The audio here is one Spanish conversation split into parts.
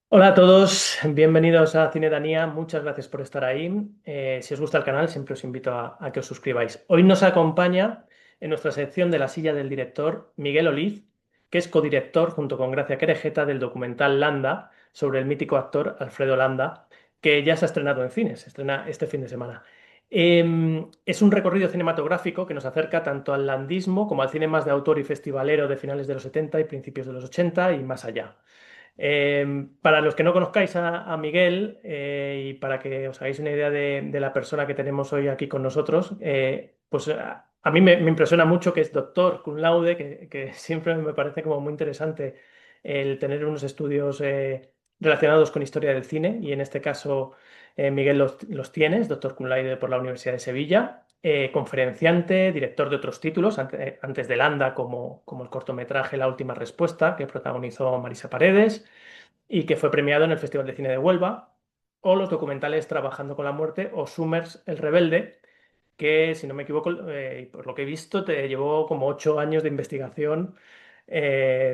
Hola a todos, bienvenidos a Cinedanía, muchas gracias por estar ahí. Si os gusta el canal, siempre os invito a que os suscribáis. Hoy nos acompaña en nuestra sección de la silla del director Miguel Oliz, que es codirector junto con Gracia Querejeta del documental Landa sobre el mítico actor Alfredo Landa, que ya se ha estrenado en cines, se estrena este fin de semana. Es un recorrido cinematográfico que nos acerca tanto al landismo como al cine más de autor y festivalero de finales de los 70 y principios de los 80 y más allá. Para los que no conozcáis a Miguel y para que os hagáis una idea de la persona que tenemos hoy aquí con nosotros, pues a mí me impresiona mucho que es doctor cum laude, que siempre me parece como muy interesante el tener unos estudios relacionados con historia del cine y en este caso Miguel los tiene, es doctor cum laude por la Universidad de Sevilla. Conferenciante, director de otros títulos, antes de Landa, como el cortometraje La Última Respuesta, que protagonizó Marisa Paredes, y que fue premiado en el Festival de Cine de Huelva, o los documentales Trabajando con la Muerte o Summers el Rebelde, que si no me equivoco, por lo que he visto, te llevó como 8 años de investigación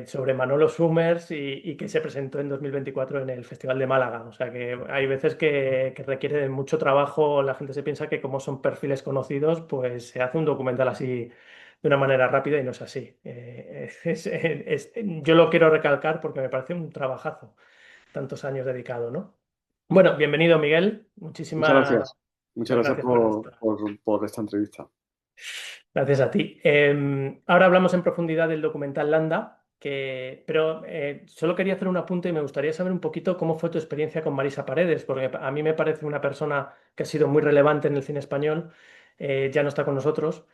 sobre Manolo Summers y que se presentó en 2024 en el Festival de Málaga. O sea que hay veces que requiere de mucho trabajo, la gente se piensa que como son perfiles conocidos, pues se hace un documental así de una manera rápida y no es así. Yo lo quiero recalcar porque me parece un trabajazo tantos años dedicado, ¿no? Bueno, bienvenido, Miguel. Muchas Muchísimas gracias. Muchas gracias gracias por estar. por esta entrevista. Gracias a ti. Ahora hablamos en profundidad del documental Landa, pero solo quería hacer un apunte y me gustaría saber un poquito cómo fue tu experiencia con Marisa Paredes, porque a mí me parece una persona que ha sido muy relevante en el cine español, ya no está con nosotros,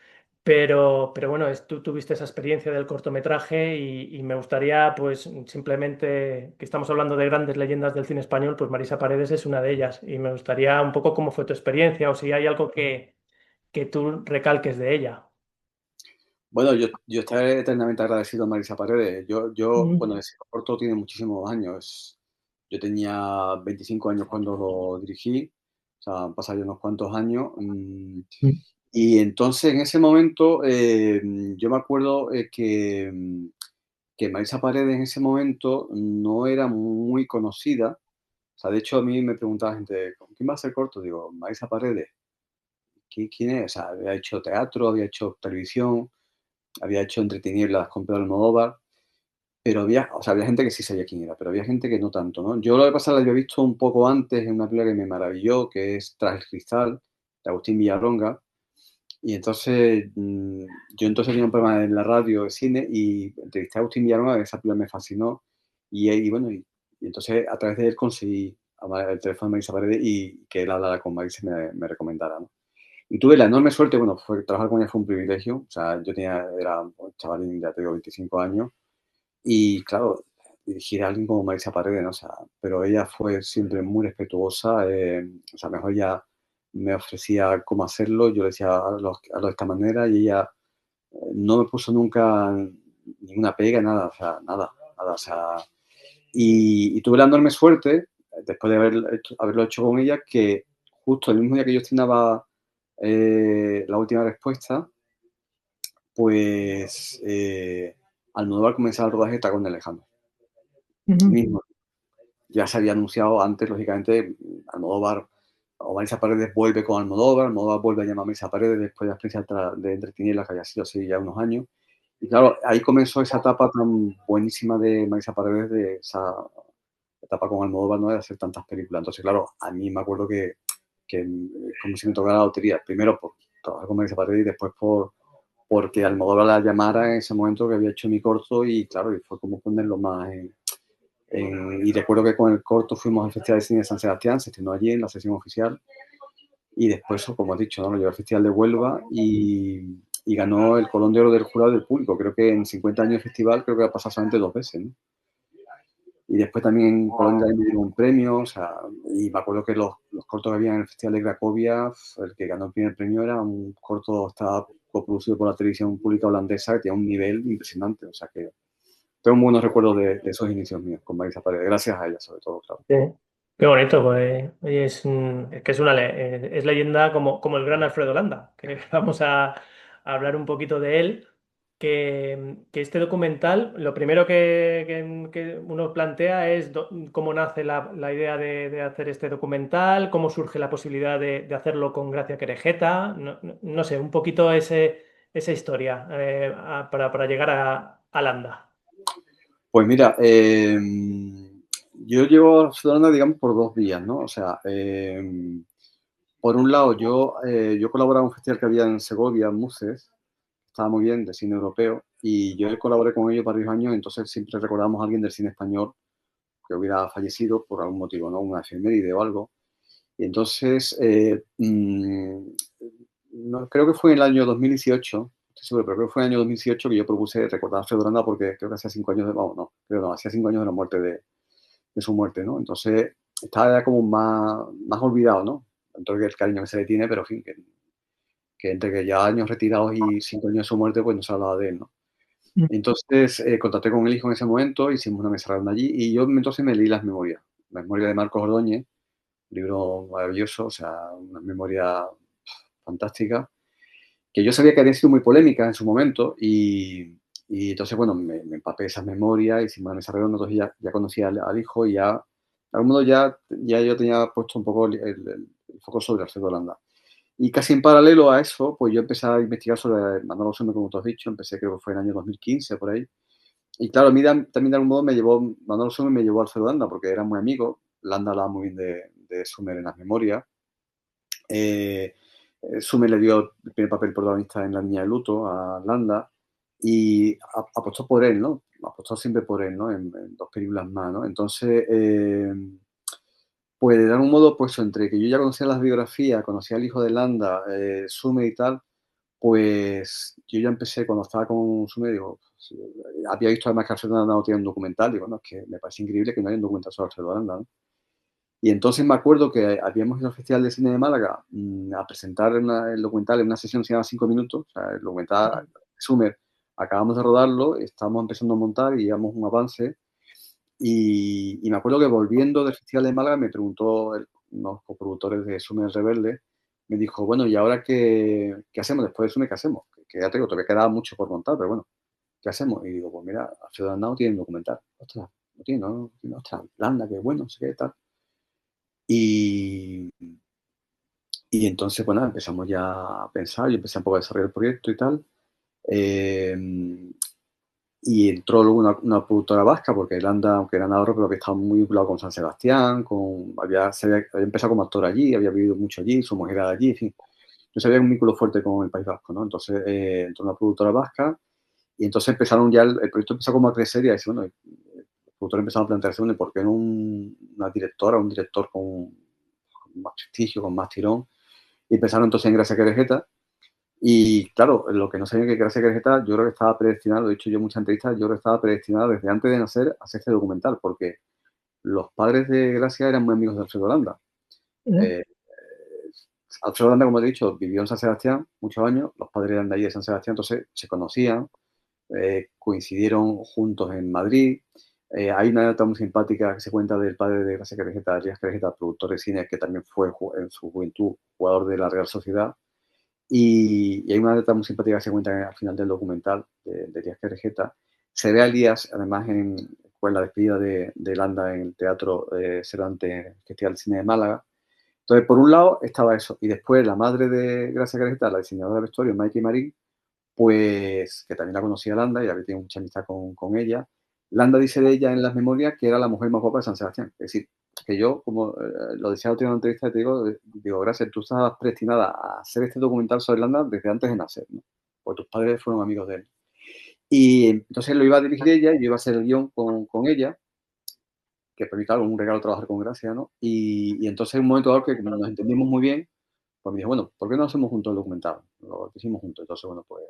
pero bueno, tú tuviste esa experiencia del cortometraje y me gustaría, pues simplemente, que estamos hablando de grandes leyendas del cine español, pues Marisa Paredes es una de ellas y me gustaría un poco cómo fue tu experiencia o si hay algo que tú recalques de ella. Bueno, yo estaré eternamente agradecido a Marisa Paredes. Mm, Bueno, ese corto tiene muchísimos años. Yo tenía 25 años cuando lo dirigí, o sea, han pasado ya unos cuantos años. mm, Y entonces, en ese momento, yo me acuerdo que Marisa Paredes en ese momento no era muy conocida. O sea, de hecho, a mí me preguntaba gente, ¿con quién va a hacer corto? Digo, Marisa Paredes. ¿Quién es? O sea, había hecho teatro, había hecho televisión, había hecho Entre tinieblas con Pedro Almodóvar, pero había gente que sí sabía quién era, pero había gente que no tanto, ¿no? Yo lo que pasa la había visto un poco antes en una película que me maravilló, que es Tras el cristal, de Agustín Villarronga, y entonces yo entonces tenía un programa en la radio de cine y entrevisté a Agustín Villarronga, esa película me fascinó, bueno, y entonces a través de él conseguí el teléfono de Marisa Paredes y que él hablara con Marisa y me recomendara, ¿no? Y tuve la enorme suerte, bueno, trabajar con ella fue un privilegio. O sea, era un chavalín, ya te digo, 25 años. Y claro, dirigir a alguien como Marisa Paredes, ¿no? O sea, pero ella fue siempre muy respetuosa. O sea, mejor ella me ofrecía cómo hacerlo. Yo le decía, hazlo de esta manera. Y ella no me puso nunca ninguna pega, nada. O sea, nada, nada. O sea, y tuve la enorme suerte, después de haberlo hecho con ella, que justo el mismo día que yo estrenaba La Última Respuesta, pues Almodóvar comenzaba el rodaje de Tacón de Alejandro. ujú. Mismo. Ya se había anunciado antes, lógicamente, Almodóvar o Marisa Paredes vuelve con Almodóvar vuelve a llamar a Marisa Paredes después de la experiencia de Entre Tinieblas, que había sido así ya unos años. Y claro, ahí comenzó esa etapa tan buenísima de Marisa Paredes, de esa etapa con Almodóvar, ¿no? De hacer tantas películas. Entonces, claro, a mí me acuerdo que como si me tocara la lotería. Primero por trabajar con Marisa Paredes y después porque Almodóvar la llamara en ese momento que había hecho mi corto y claro, y fue como ponerlo más y recuerdo que con el corto fuimos al Festival de Cine de San Sebastián, se estrenó allí en la sesión oficial y después, como has dicho, ¿no? Lo llevó al Festival de Huelva y ganó el Colón de Oro del jurado y del público. Creo que en 50 años de festival creo que ha pasado solamente 2 veces, ¿no? Y después también en Colombia me dieron un premio, o sea, y me acuerdo que los cortos que había en el Festival de Cracovia, el que ganó el primer premio era un corto, estaba coproducido por la televisión pública holandesa, que tenía un nivel impresionante, o sea que tengo muy buenos recuerdos de esos inicios míos con Marisa Paredes, gracias a ella sobre todo, claro. Sí. Qué bonito, pues oye, es que es leyenda como el gran Alfredo Landa, que vamos a hablar un poquito de él. que este documental, lo primero que uno plantea es cómo nace la idea de hacer este documental, cómo surge la posibilidad de hacerlo con Gracia Querejeta, no sé, un poquito esa historia para llegar a Landa. Pues mira, yo llego a Barcelona, digamos, por dos vías, ¿no? O sea, por un lado, yo colaboraba en un festival que había en Segovia, Muses, estaba muy bien, de cine europeo, y yo colaboré con ellos varios años, entonces siempre recordamos a alguien del cine español que hubiera fallecido por algún motivo, ¿no? Una efeméride o algo. Y entonces, no, creo que fue en el año 2018, estoy seguro, pero creo que fue en el año 2018 que yo propuse recordar a Alfredo Landa porque creo que hacía 5 años de, vamos, no, creo no, hacía 5 años de la muerte de su muerte, ¿no? Entonces, estaba ya como más olvidado, ¿no? Tanto que el cariño que se le tiene, pero en fin, que entre que ya años retirados y 5 años de su muerte, pues no se hablaba de él, ¿no? Entonces, contacté con el hijo en ese momento, hicimos una mesa redonda allí y yo entonces me leí las memorias de Marcos Ordóñez, un libro maravilloso, o sea, una memoria fantástica, que yo sabía que había sido muy polémica en su momento y entonces, bueno, me empapé de esas memorias, hicimos una mesa redonda, entonces ya conocía al hijo y ya, de algún modo ya yo tenía puesto un poco el foco sobre Alfredo Landa. Y casi en paralelo a eso, pues yo empecé a investigar sobre Manolo Summey, como tú has dicho, empecé creo que fue en el año 2015, por ahí. Y claro, a mí también de algún modo Manolo Summey me llevó a Alfredo Landa, porque eran muy amigos. Landa hablaba muy bien de Summey en las memorias. Eh, Summey le dio el primer papel protagonista en La Niña de Luto a Landa y apostó por él, ¿no? Apostó siempre por él, ¿no? En dos películas más, ¿no? Entonces, pues de algún modo, pues entre que yo ya conocía las biografías, conocía al hijo de Landa, Sume y tal, pues yo ya empecé cuando estaba con Sume, digo, sí, había visto además que Alfredo Landa no tiene un documental, digo, no, es que me parece increíble que no haya un documental sobre Alfredo Landa, ¿no? Y entonces me acuerdo que habíamos ido al Festival de Cine de Málaga a presentar el documental en una sesión que se llama 5 minutos, o sea, el documental Sumer, acabamos de rodarlo, estábamos empezando a montar y llevamos un avance y me acuerdo que volviendo del Festival de Málaga me preguntó unos coproductores de Sumer Rebelde, me dijo, bueno, ¿y ahora qué hacemos después de Sumer? ¿Qué hacemos? Que ya te digo, todavía quedaba mucho por montar, pero bueno, ¿qué hacemos? Y digo, pues mira, Alfredo Landa no tiene un documental. Ostras, no tiene, no, tiene, ostras, Landa, qué bueno, no sé qué tal. Y, y entonces, bueno, empezamos ya a pensar, yo empecé un poco a desarrollar el proyecto y tal. Eh, y entró luego una productora vasca, porque Irlanda, aunque era Navarro, pero había estado muy vinculado con San Sebastián, había empezado como actor allí, había vivido mucho allí, su mujer era de allí, en fin. Entonces había un vínculo fuerte con el País Vasco, ¿no? Entonces entró una productora vasca y entonces empezaron ya, el proyecto empezó como a crecer y a decir, bueno, los productores empezaron a plantearse, bueno, ¿por qué no una directora, un director con más prestigio, con más tirón? Y empezaron entonces en Gracia Querejeta. Y claro, lo que no sabía que Gracia Querejeta, yo creo que estaba predestinado, lo he dicho yo en muchas entrevistas, yo creo que estaba predestinado desde antes de nacer a hacer este documental, porque los padres de Gracia eran muy amigos de Alfredo Landa. Eh, Alfredo Landa, como te he dicho, vivió en San Sebastián muchos años, los padres eran de allí de San Sebastián, entonces se conocían, coincidieron juntos en Madrid. Hay una anécdota muy simpática que se cuenta del padre de Gracia Querejeta, Elías Querejeta, productor de cine, que también fue en su juventud jugador de la Real Sociedad. Y hay una anécdota muy simpática que se cuenta al final del documental de Elías Querejeta. Se ve a Elías, además, en la despedida de Landa en el Teatro Cervantes, Festival de Cine de Málaga. Entonces, por un lado estaba eso. Y después la madre de Gracia Querejeta, la diseñadora de vestuario, Maite Marín, pues que también la conocía Landa y había tenido mucha amistad con ella. Landa dice de ella en las memorias que era la mujer más guapa de San Sebastián. Es decir, que yo, como lo decía en una entrevista, te digo, gracias, tú estabas predestinada a hacer este documental sobre Landa desde antes de nacer, ¿no? Porque tus padres fueron amigos de él. Y entonces lo iba a dirigir ella y yo iba a hacer el guión con ella, que para mí, claro, un regalo trabajar con Gracia, ¿no? Y entonces en un momento dado que como nos entendimos muy bien, pues me dijo, bueno, ¿por qué no hacemos juntos el documental? Lo hicimos juntos. Entonces, bueno, pues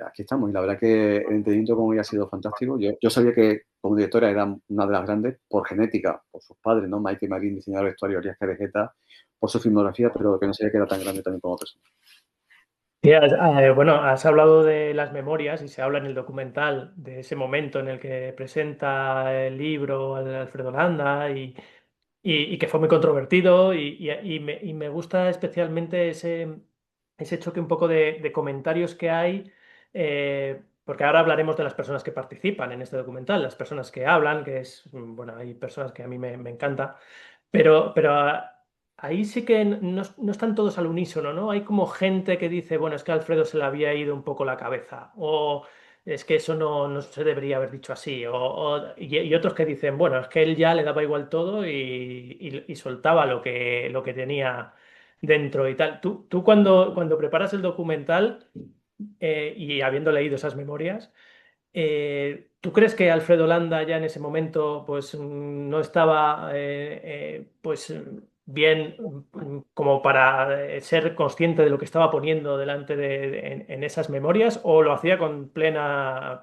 aquí estamos. Y la verdad que el entendimiento con ella ha sido fantástico. Yo sabía que como directora era una de las grandes por genética, por sus padres, ¿no? Maite Marín, diseñadora de vestuario, Elías Carejeta, por su filmografía, pero que no sabía que era tan grande también como persona. Sí, bueno, has hablado de las memorias y se habla en el documental de ese momento en el que presenta el libro al Alfredo Landa y que fue muy controvertido y me gusta especialmente ese choque un poco de comentarios que hay porque ahora hablaremos de las personas que participan en este documental, las personas que hablan, que es, bueno, hay personas que a mí me encanta, pero ahí sí que no están todos al unísono, ¿no? Hay como gente que dice, bueno, es que a Alfredo se le había ido un poco la cabeza, o es que eso no se debería haber dicho así, y otros que dicen, bueno, es que él ya le daba igual todo y soltaba lo que tenía dentro y tal. Tú cuando preparas el documental y habiendo leído esas memorias, ¿tú crees que Alfredo Landa ya en ese momento pues no estaba pues bien como para ser consciente de lo que estaba poniendo delante en esas memorias o lo hacía con plena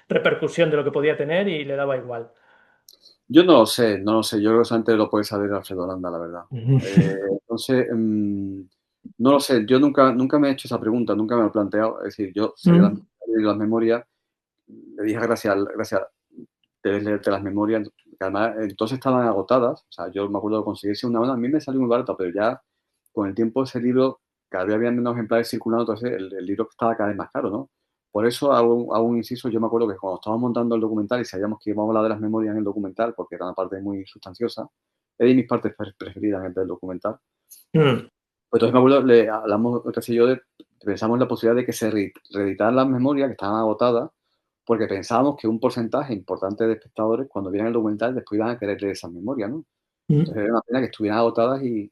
repercusión de lo que podía tener y le daba igual? Yo no lo sé, no lo sé. Yo creo que solamente lo puede saber Alfredo Landa, la verdad. Entonces, no lo sé. Yo nunca me he hecho esa pregunta, nunca me lo he planteado. Es decir, yo sabía Mm, las memorias, le dije gracias de leerte las memorias, que además entonces estaban agotadas. O sea, yo me acuerdo de conseguirse una, a mí me salió muy barata, pero ya con el tiempo ese libro, cada vez había menos ejemplares circulando, entonces el libro estaba cada vez más caro, ¿no? Por eso hago un inciso, yo me acuerdo que cuando estábamos montando el documental y sabíamos que íbamos a hablar de las memorias en el documental, porque era una parte muy sustanciosa, es de mis partes preferidas del documental. mm, Pues entonces me acuerdo, hablamos, qué sé yo, pensamos en la posibilidad de que se reeditaran las memorias que estaban agotadas, porque pensábamos que un porcentaje importante de espectadores, cuando vieran el documental, después iban a querer leer esas memorias, ¿no? mm. Entonces era una pena que estuvieran agotadas y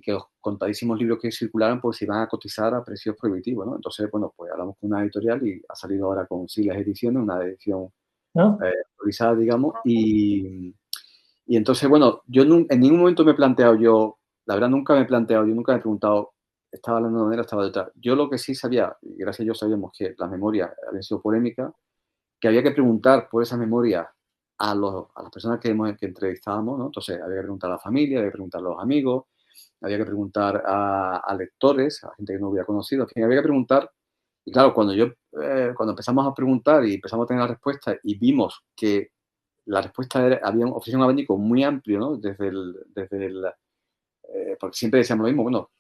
que los contadísimos libros que circularan pues se iban a cotizar a precios prohibitivos, ¿no? Entonces, bueno, pues hablamos con una editorial y ha salido ahora con Silas Ediciones, una edición ¿No? actualizada, digamos, y entonces, bueno, yo en ningún momento me he planteado yo, la verdad nunca me he planteado, yo nunca me he preguntado, estaba hablando de una manera, estaba de otra. Yo lo que sí sabía, y gracias a Dios sabíamos que las memorias habían sido polémicas, que había que preguntar por esas memorias a las personas que entrevistábamos, ¿no? Entonces había que preguntar a la familia, había que preguntar a los amigos, había que preguntar a lectores, a gente que no hubiera conocido, en fin, había que preguntar. Y claro, cuando empezamos a preguntar y empezamos a tener la respuesta y vimos que la respuesta era, habían ofrecido un abanico muy amplio, ¿no? Porque siempre decíamos lo mismo, bueno,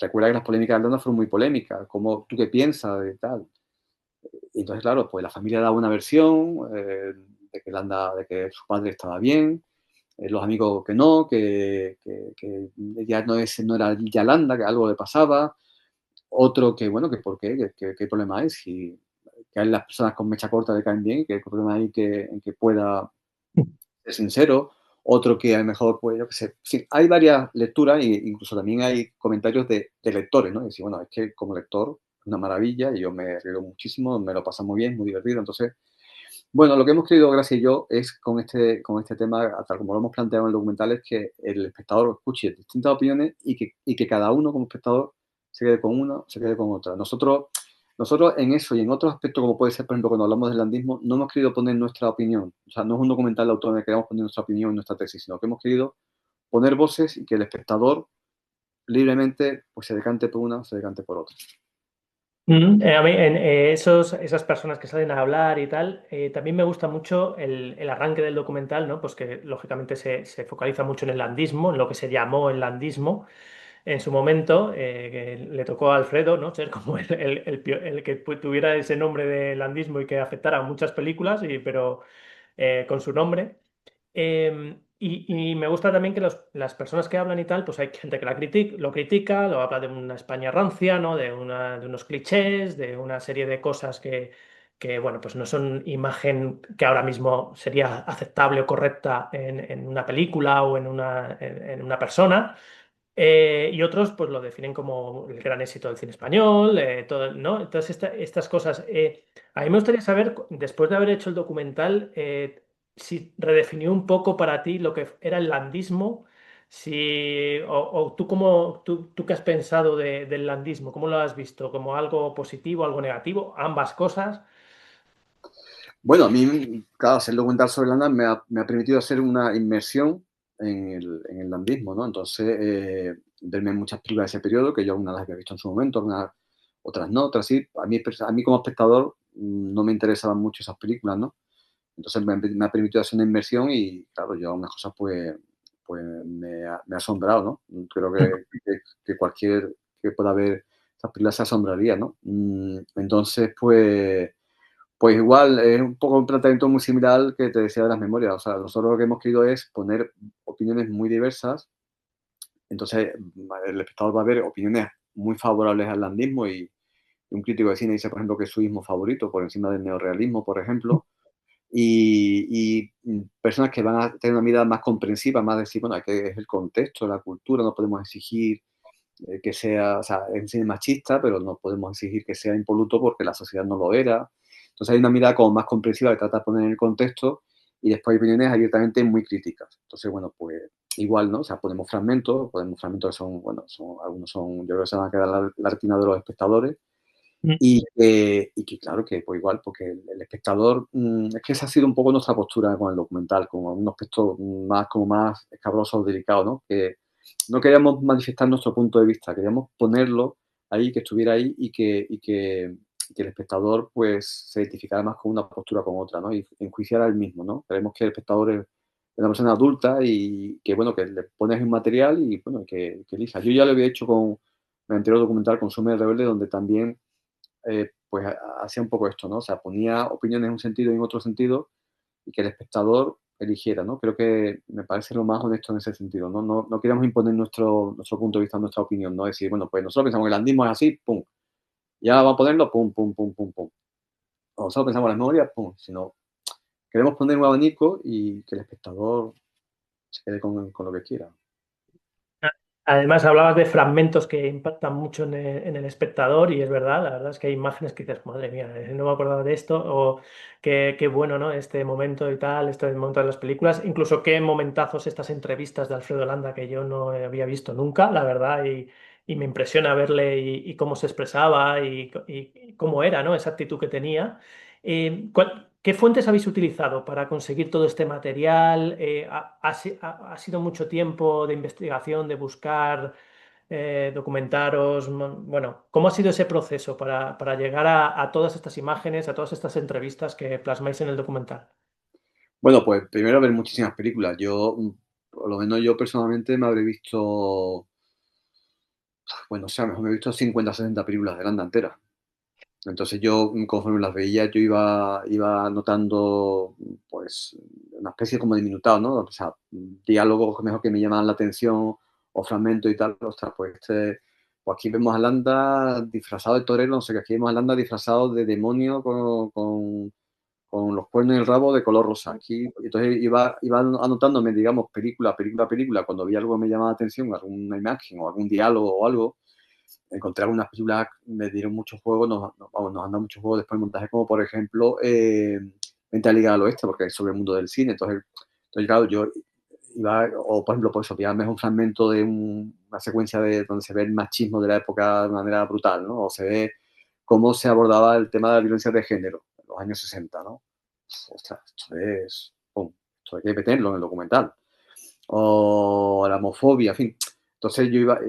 recuerda que las polémicas de Aldana fueron muy polémicas, ¿cómo, tú qué piensas de tal? Y entonces, claro, pues la familia daba una versión de que de que su padre estaba bien, los amigos que no, que ya no era Yalanda, que algo le pasaba, otro que, bueno, que por qué, qué problema hay, si que a las personas con mecha corta le caen bien, qué problema hay en que pueda ser sincero, otro que a lo mejor, pues, yo qué sé, sí, hay varias lecturas e incluso también hay comentarios de lectores, ¿no? Y decir, bueno, es que como lector es una maravilla y yo me río muchísimo, me lo paso muy bien, muy divertido, entonces bueno, lo que hemos querido, Gracia y yo, es con este tema, tal como lo hemos planteado en el documental, es que el espectador escuche distintas opiniones y que cada uno como espectador se quede con una, se quede con otra. Nosotros en eso y en otros aspectos, como puede ser, por ejemplo, cuando hablamos del landismo, no hemos querido poner nuestra opinión. O sea, no es un documental de autor en el que queramos poner nuestra opinión y nuestra tesis, sino que hemos querido poner voces y que el espectador libremente pues, se decante por una o se decante por otra. A mí, esas personas que salen a hablar y tal, también me gusta mucho el arranque del documental, ¿no? Pues que lógicamente se focaliza mucho en el landismo, en lo que se llamó el landismo en su momento, que le tocó a Alfredo, ¿no? Ser como el que tuviera ese nombre de landismo y que afectara a muchas películas, pero con su nombre. Y me gusta también que las personas que hablan y tal, pues hay gente que lo critica, lo habla de una España rancia, ¿no? De unos clichés, de una serie de cosas bueno, pues no son imagen que ahora mismo sería aceptable o correcta en una película o en una persona. Y otros pues lo definen como el gran éxito del cine español, todo, ¿no? Entonces estas cosas. A mí me gustaría saber, después de haber hecho el documental, si redefinió un poco para ti lo que era el landismo, o tú qué has pensado del landismo, ¿cómo lo has visto? ¿Como algo positivo, algo negativo? Ambas cosas. Bueno, a mí, claro, hacer el documental sobre Landa me ha permitido hacer una inmersión en el landismo, ¿no? Entonces, verme muchas películas de ese periodo, que yo algunas las había visto en su momento, otras no, otras sí. A mí como espectador no me interesaban mucho esas películas, ¿no? Entonces me ha permitido hacer una inmersión y, claro, yo algunas cosas pues me ha asombrado, ¿no? Creo que cualquier que pueda ver esas películas se asombrarían, ¿no? Entonces, pues igual, es un poco un planteamiento muy similar al que te decía de las memorias. O sea, nosotros lo que hemos querido es poner opiniones muy diversas. Entonces, el espectador va a ver opiniones muy favorables al landismo y un crítico de cine dice, por ejemplo, que es su ismo favorito por encima del neorrealismo, por ejemplo. Y personas que van a tener una mirada más comprensiva, más decir, bueno, que es el contexto, la cultura, no podemos exigir que sea, o sea, es un cine machista, pero no podemos exigir que sea impoluto porque la sociedad no lo era. Entonces hay una mirada como más comprensiva que trata de poner en el contexto y después hay opiniones abiertamente muy críticas. Entonces, bueno, pues igual, ¿no? O sea, ponemos fragmentos que son, bueno, algunos son, yo creo que se van a quedar en la retina de los espectadores Mm. y que claro que pues igual, porque el espectador, es que esa ha sido un poco nuestra postura con el documental, como un aspecto más, como más escabroso o delicado, ¿no? Que no queríamos manifestar nuestro punto de vista, queríamos ponerlo ahí, que estuviera ahí y que el espectador pues se identificara más con una postura con otra, ¿no? Y enjuiciara el mismo, ¿no? Queremos que el espectador es una persona adulta y que, bueno, que le pones un material y, bueno, que elija. Yo ya lo había hecho con mi anterior documental, Consume el Rebelde, donde también pues hacía un poco esto, ¿no? O sea, ponía opiniones en un sentido y en otro sentido y que el espectador eligiera, ¿no? Creo que me parece lo más honesto en ese sentido, ¿no? No queríamos imponer nuestro punto de vista, nuestra opinión, ¿no? Decir, bueno, pues nosotros pensamos que el andismo es así, pum, ya vamos a ponerlo, pum, pum, pum, pum, pum. O nosotros pensamos en las memorias, pum, sino queremos poner un abanico y que el espectador se quede con lo que quiera. Además, hablabas de fragmentos que impactan mucho en el espectador y es verdad, la verdad es que hay imágenes que dices, madre mía, no me acordaba de esto o qué bueno, ¿no? Este momento y tal, este momento de las películas, incluso qué momentazos estas entrevistas de Alfredo Landa que yo no había visto nunca, la verdad, y me impresiona verle y cómo se expresaba y cómo era, ¿no? Esa actitud que tenía. ¿Qué fuentes habéis utilizado para conseguir todo este material? ¿Ha sido mucho tiempo de investigación, de buscar, documentaros? Bueno, ¿cómo ha sido ese proceso para llegar a todas estas imágenes, a todas estas entrevistas que plasmáis en el documental? Bueno, pues primero ver muchísimas películas. Yo, por lo menos yo personalmente me habré visto, bueno, o sea, a lo mejor me he visto 50 o 60 películas de Landa enteras. Entonces yo, conforme las veía, yo iba anotando, pues, una especie como de minutado, ¿no? O sea, diálogos mejor que me llamaban la atención o fragmentos y tal. Ostras, pues aquí vemos a Landa disfrazado de torero, no sé, que aquí vemos a Landa disfrazado de demonio con los cuernos y el rabo de color rosa. Aquí, entonces iba anotándome, digamos, película, cuando vi algo que me llamaba la atención, alguna imagen o algún diálogo o algo encontré algunas películas, me dieron muchos juegos, vamos, nos han dado muchos juegos después de montaje, como por ejemplo Vente a Liga al Oeste, porque es sobre el mundo del cine. Entonces claro, yo iba, o por ejemplo, pues pillarme un fragmento de una secuencia de donde se ve el machismo de la época de manera brutal, ¿no? O se ve cómo se abordaba el tema de la violencia de género en los años 60, ¿no? Ostras, pum, esto hay que meterlo en el documental o la homofobia, en fin. Entonces yo iba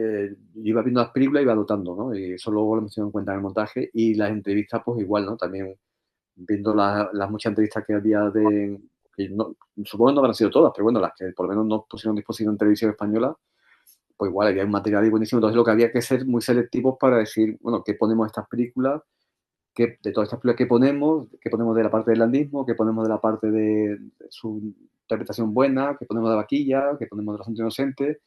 viendo las películas y iba anotando, ¿no? Y eso luego lo hemos tenido en cuenta en el montaje y las entrevistas, pues igual, ¿no? También viendo las muchas entrevistas que había que supongo que no habrán sido todas, pero bueno, las que por lo menos nos pusieron a disposición en televisión española, pues igual había un material ahí buenísimo. Entonces lo que había que ser muy selectivos para decir, bueno, ¿qué ponemos en estas películas? De todas estas películas qué ponemos de la parte del landismo, qué ponemos de la parte de su interpretación buena, qué ponemos de vaquilla, qué ponemos de los santos inocentes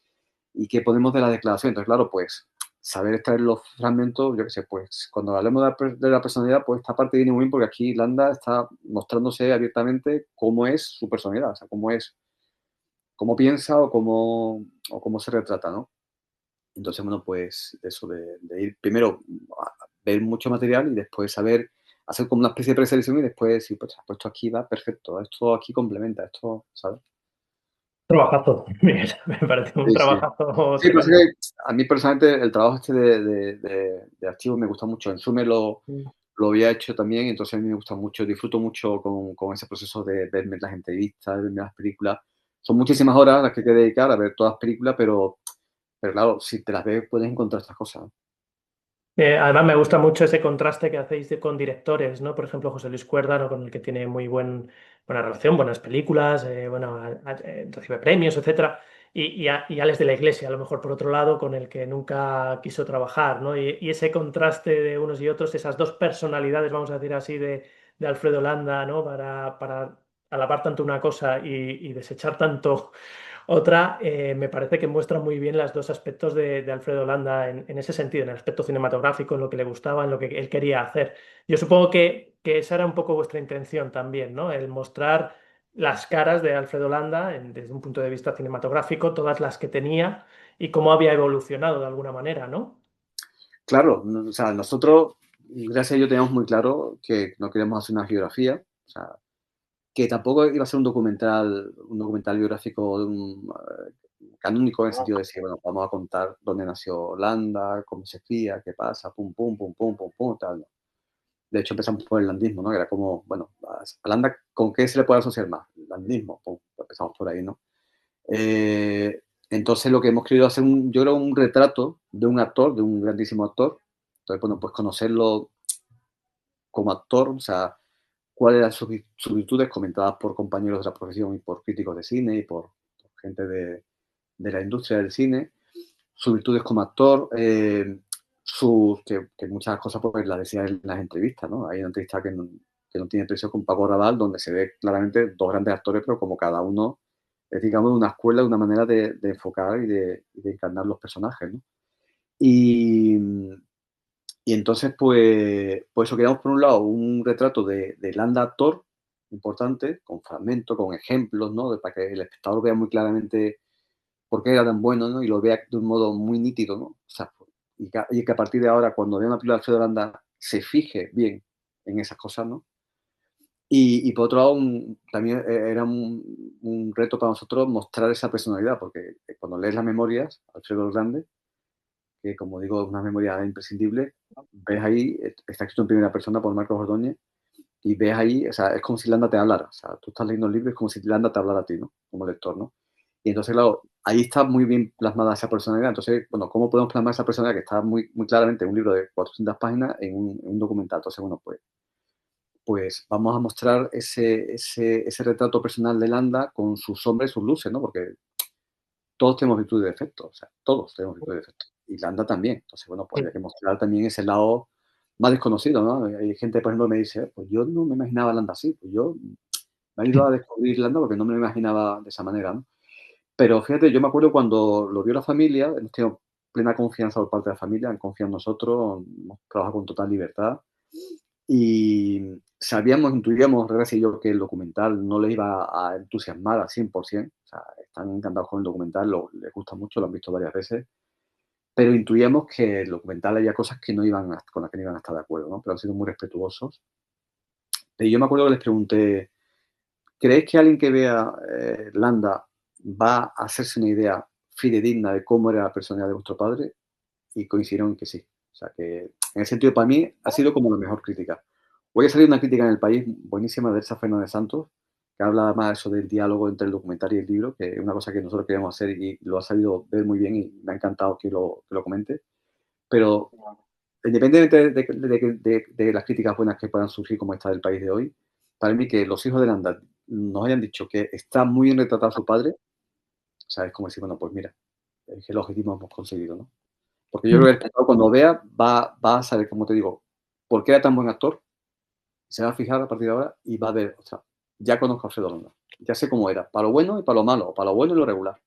y qué ponemos de la declaración. Entonces, claro, pues saber extraer los fragmentos, yo qué sé, pues cuando hablemos de la personalidad, pues esta parte viene muy bien porque aquí Landa está mostrándose abiertamente cómo es su personalidad, o sea, cómo piensa o cómo se retrata, ¿no? Entonces, bueno, pues eso de ir primero a ver mucho material y después saber hacer como una especie de preselección y después decir, pues esto aquí va perfecto, esto aquí complementa, esto, ¿sabes? Trabajazo, Miguel, me parece un Sí, sí. trabajazo Sí, pues es tremendo. que a mí personalmente el trabajo este de archivos me gusta mucho. En Sume lo había hecho también, entonces a mí me gusta mucho, disfruto mucho con ese proceso de verme las entrevistas, de verme las películas. Son muchísimas horas las que hay que dedicar a ver todas las películas, pero claro, si te las ves puedes encontrar estas cosas, ¿no? Además, me gusta mucho ese contraste que hacéis con directores, ¿no? Por ejemplo, José Luis Cuerda, ¿no? Con el que tiene muy buena relación, buenas películas, bueno, recibe premios, etcétera. y Alex de la Iglesia, a lo mejor por otro lado, con el que nunca quiso trabajar, ¿no? Y ese contraste de unos y otros, esas dos personalidades, vamos a decir así, de Alfredo Landa, ¿no? Para alabar tanto una cosa y desechar tanto otra, me parece que muestra muy bien los dos aspectos de Alfredo Landa en ese sentido, en el aspecto cinematográfico, en lo que le gustaba, en lo que él quería hacer. Yo supongo que esa era un poco vuestra intención también, ¿no? El mostrar las caras de Alfredo Landa desde un punto de vista cinematográfico, todas las que tenía y cómo había evolucionado de alguna manera, ¿no? Claro, o sea, nosotros, gracias a ello, teníamos muy claro que no queríamos hacer una geografía, o sea, que tampoco iba a ser un documental biográfico canónico en el sentido de decir, bueno, vamos a contar dónde nació Holanda, cómo se espía, qué pasa, pum, pum, pum, pum, pum, pum, tal. ¿No? De hecho, empezamos por el landismo, ¿no? Que era como, bueno, a Holanda, ¿con qué se le puede asociar más? El landismo, pum, empezamos por ahí, ¿no? Eh, entonces, lo que hemos querido hacer, yo creo, un retrato de un actor, de un grandísimo actor. Entonces, bueno, pues conocerlo como actor, o sea, cuáles eran sus virtudes comentadas por compañeros de la profesión y por críticos de cine y por gente de la industria del cine, sus virtudes como actor, que muchas cosas pues las decía en las entrevistas, ¿no? Hay una entrevista que no tiene precio con Paco Raval, donde se ve claramente dos grandes actores, pero como cada uno es, digamos, una escuela, una manera de enfocar y de encarnar los personajes, ¿no? Y, y entonces, pues eso queríamos, por un lado, un retrato de Landa actor importante, con fragmentos, con ejemplos, ¿no? Para que el espectador vea muy claramente por qué era tan bueno, ¿no? Y lo vea de un modo muy nítido, ¿no? O sea, y que a partir de ahora, cuando vea una película de Alfredo Landa, se fije bien en esas cosas, ¿no? Y por otro lado, también era un reto para nosotros mostrar esa personalidad, porque cuando lees las memorias, Alfredo el Grande, que como digo, es una memoria imprescindible, ves ahí, está escrito en primera persona por Marcos Ordóñez, y ves ahí, o sea, es como si Landa te hablara, o sea, tú estás leyendo el libro y es como si Landa te hablara a ti, ¿no? Como lector, ¿no? Y entonces, claro, ahí está muy bien plasmada esa personalidad. Entonces, bueno, ¿cómo podemos plasmar esa personalidad que está muy, muy claramente en un libro de 400 páginas en un documental? Entonces, bueno, pues vamos a mostrar ese retrato personal de Landa con sus sombras y sus luces, ¿no? Porque todos tenemos virtudes y defectos, o sea, todos tenemos virtudes y defectos. Y Landa también. Entonces, bueno, pues hay que mostrar también ese lado más desconocido, ¿no? Hay gente, por ejemplo, que me dice, pues yo no me imaginaba a Landa así, pues yo me he ido a descubrir Landa porque no me lo imaginaba de esa manera, ¿no? Pero fíjate, yo me acuerdo cuando lo vio la familia, hemos tenido plena confianza por parte de la familia, han confiado en nosotros, hemos trabajado con total libertad y sabíamos, intuíamos, Rebeca y yo, que el documental no les iba a entusiasmar al 100%, o sea, están encantados con el documental, les gusta mucho, lo han visto varias veces, pero intuíamos que el documental había cosas que no iban con las que no iban a estar de acuerdo, ¿no? Pero han sido muy respetuosos. Y yo me acuerdo que les pregunté, ¿creéis que alguien que vea Landa va a hacerse una idea fidedigna de cómo era la personalidad de vuestro padre? Y coincidieron en que sí. O sea que, en el sentido, para mí, ha sido como la mejor crítica. Hoy ha salido una crítica en El País buenísima de Elsa Fernández Santos, que habla más de eso del diálogo entre el documental y el libro, que es una cosa que nosotros queríamos hacer y lo ha sabido ver muy bien y me ha encantado que lo comente. Pero independientemente de las críticas buenas que puedan surgir como esta del País de hoy, para mí que los hijos de Landa nos hayan dicho que está muy bien retratado a su padre, o sea, es como decir, bueno, pues mira, es que el objetivo hemos conseguido, ¿no? Porque yo creo que el espectador cuando vea va a saber, como te digo, por qué era tan buen actor, se va a fijar a partir de ahora y va a ver, o sea, ya conozco a Alfredo Landa, ya sé cómo era, para lo bueno y para lo malo, para lo bueno y lo regular.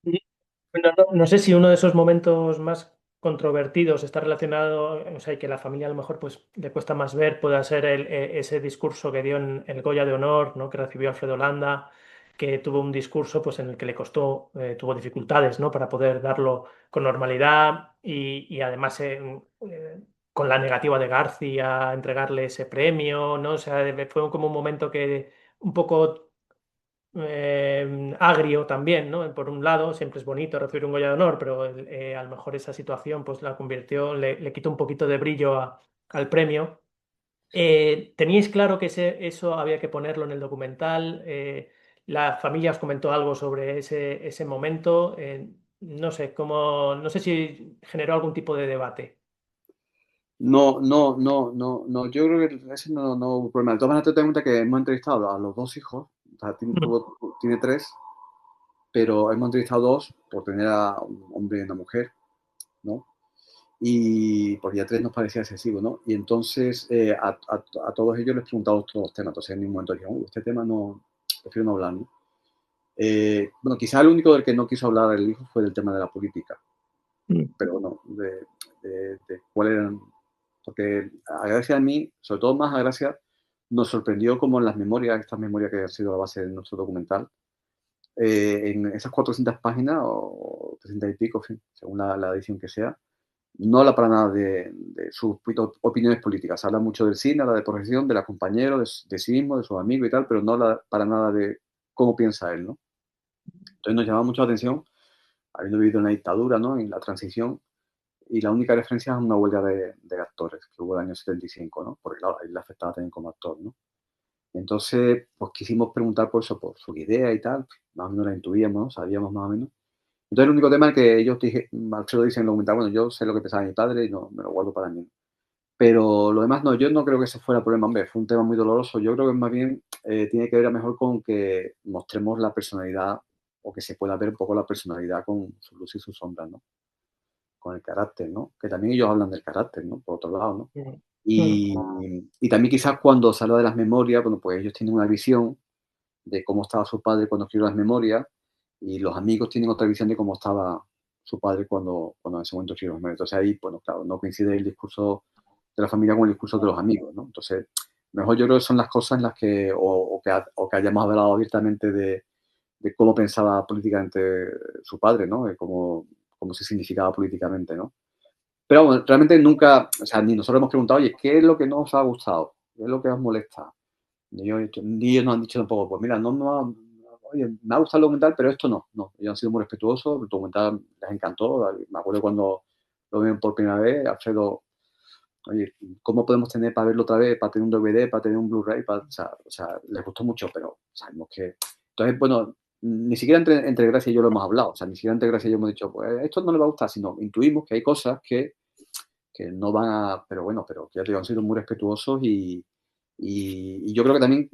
Bueno, no sé si uno de esos momentos más controvertidos está relacionado, o sea, y que la familia a lo mejor pues le cuesta más ver, pueda ser ese discurso que dio en el Goya de Honor, ¿no? Que recibió Alfredo Landa, que tuvo un discurso pues en el que le costó, tuvo dificultades, ¿no? Para poder darlo con normalidad y además con la negativa de Garci a entregarle ese premio, ¿no? O sea, fue como un momento que un poco agrio también, ¿no? Por un lado, siempre es bonito recibir un Goya de Honor, pero a lo mejor esa situación pues la convirtió, le quitó un poquito de brillo al premio. ¿Teníais claro que eso había que ponerlo en el documental? ¿La familia os comentó algo sobre ese momento? No sé, no sé si generó algún tipo de debate. No, no, no, no, no, yo creo que ese no hubo problema. De todas maneras, te das cuenta que hemos entrevistado a los dos hijos, o sea, tiene tres, pero hemos entrevistado dos por tener a un hombre y una mujer, ¿no? Y porque ya tres nos parecía excesivo, ¿no? Y entonces a todos ellos les preguntamos todos los temas. Entonces en ningún momento dijeron, este tema no, prefiero no hablar, ¿no? Bueno, quizás el único del que no quiso hablar el hijo fue del tema de la política, Mm. pero bueno, de cuál eran, porque a Gracia a mí, sobre todo más a Gracia, nos sorprendió como en las memorias, estas memorias que han sido la base de nuestro documental, en esas 400 páginas o 300 y pico, en fin, según la edición que sea, no habla para nada de sus opiniones políticas, habla mucho del cine, habla de profesión, de la compañero, de sí mismo, de sus amigos y tal, pero no habla para nada de cómo piensa él, ¿no? Entonces nos llama mucho la atención, habiendo vivido en la dictadura, ¿no? En la transición, y la única referencia es una huelga de actores que hubo en el año 75, ¿no? Porque claro, ahí le afectaba también como actor, ¿no? Entonces, pues quisimos preguntar por eso, por su idea y tal, más o menos la intuíamos, ¿no? Sabíamos más o menos. Entonces, el único tema es que ellos dije, Alfredo dice en el documental, bueno, yo sé lo que pensaba mi padre y no me lo guardo para mí. Pero lo demás no, yo no creo que ese fuera el problema, hombre, fue un tema muy doloroso. Yo creo que más bien tiene que ver a mejor con que mostremos la personalidad o que se pueda ver un poco la personalidad con sus luces y sus sombras, ¿no? Con el carácter, ¿no? Que también ellos hablan del carácter, ¿no? Por otro lado, ¿no? Mm. Mm. Y también quizás cuando se habla de las memorias, bueno, pues ellos tienen una visión de cómo estaba su padre cuando escribió las memorias y los amigos tienen otra visión de cómo estaba su padre cuando en ese momento escribió las memorias. Entonces ahí, bueno, claro, no coincide el discurso de la familia con el discurso de los amigos, ¿no? Entonces, mejor yo creo que son las cosas en las que, o que hayamos hablado abiertamente de cómo pensaba políticamente su padre, ¿no? De cómo se significaba políticamente, ¿no? Pero bueno, realmente nunca, o sea, ni nosotros hemos preguntado, oye, ¿qué es lo que no os ha gustado? ¿Qué es lo que os molesta? Ni ellos nos han dicho tampoco, pues mira, oye, me ha gustado el documental, pero esto no, no. Ellos han sido muy respetuosos, el documental les encantó. Me acuerdo cuando lo vieron por primera vez, Alfredo, oye, ¿cómo podemos tener para verlo otra vez, para tener un DVD, para tener un Blu-ray? O sea, les gustó mucho, pero sabemos que... Entonces, bueno, ni siquiera entre Gracia y yo lo hemos hablado, o sea, ni siquiera entre Gracia y yo hemos dicho, pues esto no le va a gustar, sino intuimos que hay cosas que no van a, pero bueno, pero ya te digo, han sido muy respetuosos y yo creo que también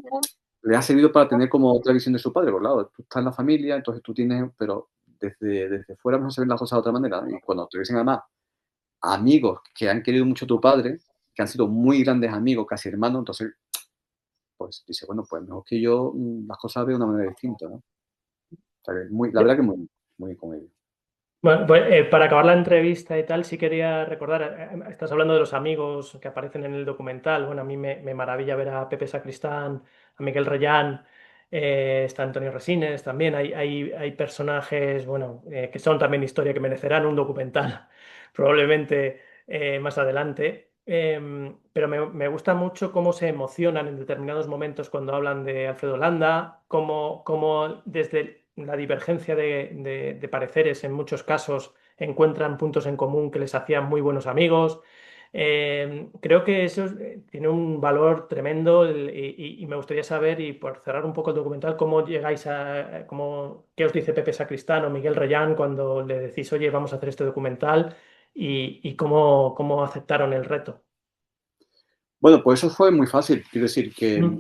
le ha servido para tener como otra visión de su padre, porque claro, tú estás en la familia, entonces tú tienes, pero desde fuera no se ven las cosas de otra manera, ¿no? Y cuando te dicen además amigos que han querido mucho a tu padre, que han sido muy grandes amigos, casi hermanos, entonces, pues dice, bueno, pues mejor que yo las cosas veo de una manera distinta, ¿no? O sea, que la verdad que muy, muy bien con ellos. Bueno, pues, para acabar la entrevista y tal, sí quería recordar, estás hablando de los amigos que aparecen en el documental. Bueno, a mí me maravilla ver a Pepe Sacristán, a Miguel Reyán, está Antonio Resines también. Hay personajes, bueno, que son también historia que merecerán un documental, probablemente más adelante. Pero me gusta mucho cómo se emocionan en determinados momentos cuando hablan de Alfredo Landa, cómo desde la divergencia de pareceres en muchos casos encuentran puntos en común que les hacían muy buenos amigos. Creo que eso tiene un valor tremendo y me gustaría saber, y por cerrar un poco el documental, cómo llegáis qué os dice Pepe Sacristán o Miguel Reyán cuando le decís, oye, vamos a hacer este documental y cómo aceptaron el reto. Bueno, pues eso fue muy fácil. Quiero decir que Mm.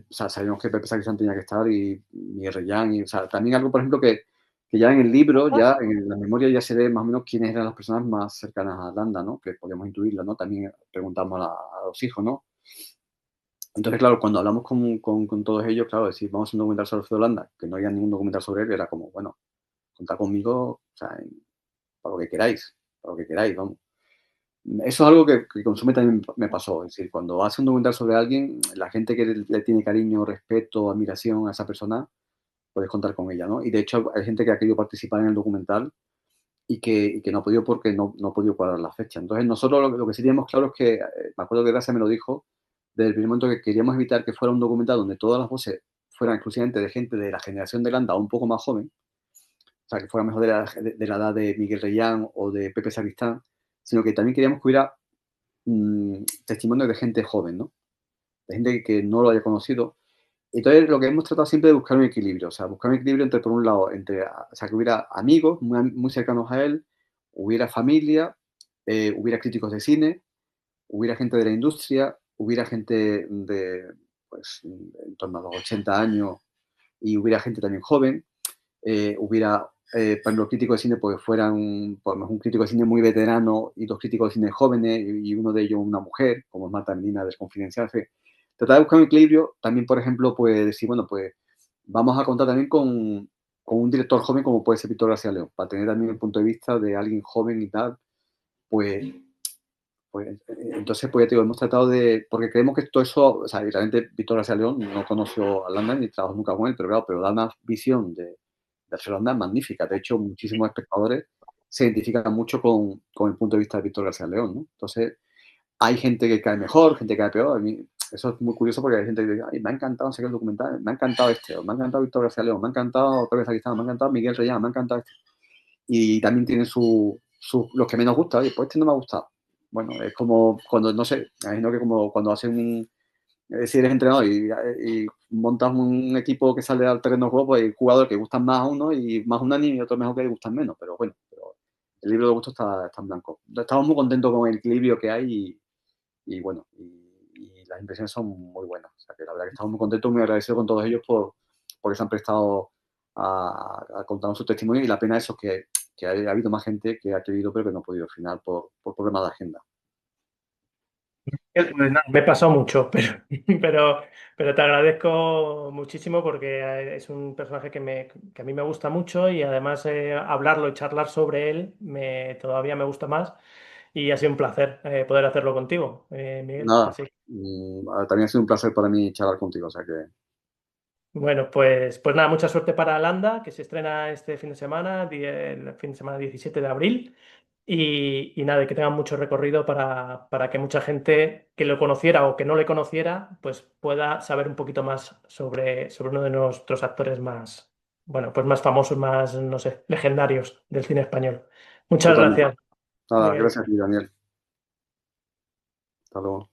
o sea, sabíamos que Pepe Sacristán tenía que estar y Miguel Reyán. Y, o sea, también algo, por ejemplo, que ya en el libro, ya en la memoria, ya se ve más o menos quiénes eran las personas más cercanas a Landa, ¿no? Que podíamos intuirlo, ¿no? También preguntamos a los hijos, ¿no? Entonces, claro, cuando hablamos con todos ellos, claro, decir, vamos a hacer un documental sobre Alfredo Landa, que no había ningún documental sobre él, era como, bueno, contad conmigo, o sea, para lo que queráis, para lo que queráis, vamos. Eso es algo que con Sume también me pasó. Es decir, cuando hace un documental sobre alguien, la gente que le tiene cariño, respeto, admiración a esa persona, puedes contar con ella, ¿no? Y de hecho hay gente que ha querido participar en el documental y que no ha podido porque no ha podido cuadrar la fecha. Entonces nosotros lo que sí teníamos claro es que, me acuerdo que Gracia me lo dijo, desde el primer momento que queríamos evitar que fuera un documental donde todas las voces fueran exclusivamente de gente de la generación de Landa o un poco más joven, o sea, que fuera mejor de la edad de Miguel Reyán o de Pepe Sacristán, sino que también queríamos que hubiera testimonios de gente joven, ¿no? De gente que no lo haya conocido. Entonces, lo que hemos tratado siempre de buscar un equilibrio, o sea, buscar un equilibrio entre, por un lado, o sea, que hubiera amigos muy cercanos a él, hubiera familia, hubiera críticos de cine, hubiera gente de la industria, hubiera gente pues, en torno a los 80 años y hubiera gente también joven. hubiera, por ejemplo, críticos de cine, pues fueran por lo menos un crítico de cine muy veterano y dos críticos de cine jóvenes y uno de ellos una mujer, como es Marta Menina de Confidencial. Tratar de buscar un equilibrio, también, por ejemplo, pues decir, bueno, pues vamos a contar también con un director joven como puede ser Víctor García León, para tener también el punto de vista de alguien joven y tal, pues entonces, pues ya te digo, hemos tratado de, porque creemos que todo eso, o sea, y realmente Víctor García León no conoció a Landa ni trabajó nunca con él, pero claro, pero da una visión de Arturo Landa magnífica. De hecho, muchísimos espectadores se identifican mucho con el punto de vista de Víctor García León, ¿no? Entonces, hay gente que cae mejor, gente que cae peor. A mí, eso es muy curioso porque hay gente que dice, ay, me ha encantado, no sé qué, el documental, me ha encantado este, o me ha encantado Víctor García León, me ha encantado Pérez Sacristán, me ha encantado Miguel Reyán, me ha encantado este. Y también tienen los que menos gustan. Oye, pues este no me ha gustado. Bueno, es como cuando, no sé, imagino que como cuando hacen si eres entrenador y montas un equipo que sale al terreno de juego, pues hay jugadores que gustan más a uno y más unánime y otros mejor que le gustan menos. Pero bueno, pero el libro de gusto está en blanco. Estamos muy contentos con el equilibrio que hay y bueno, y las impresiones son muy buenas. O sea que la verdad que estamos muy contentos, muy agradecidos con todos ellos porque se han prestado a contarnos su testimonio y la pena eso es que ha habido más gente que ha querido pero que no ha podido al final por problemas de agenda. Pues nada, me pasó mucho, pero, pero te agradezco muchísimo porque es un personaje que a mí me gusta mucho y además hablarlo y charlar sobre él todavía me gusta más y ha sido un placer poder hacerlo contigo, Miguel. Nada, Así. también ha sido un placer para mí charlar contigo, o sea que Bueno, pues nada, mucha suerte para Landa, que se estrena este fin de semana, el fin de semana 17 de abril. Y nada, y que tengan mucho recorrido para que mucha gente que lo conociera o que no le conociera, pues pueda saber un poquito más sobre uno de nuestros actores más, bueno, pues más famosos, más, no sé, legendarios del cine español. Muchas totalmente. gracias, Nada, Miguel. gracias a ti, Daniel. Hasta luego.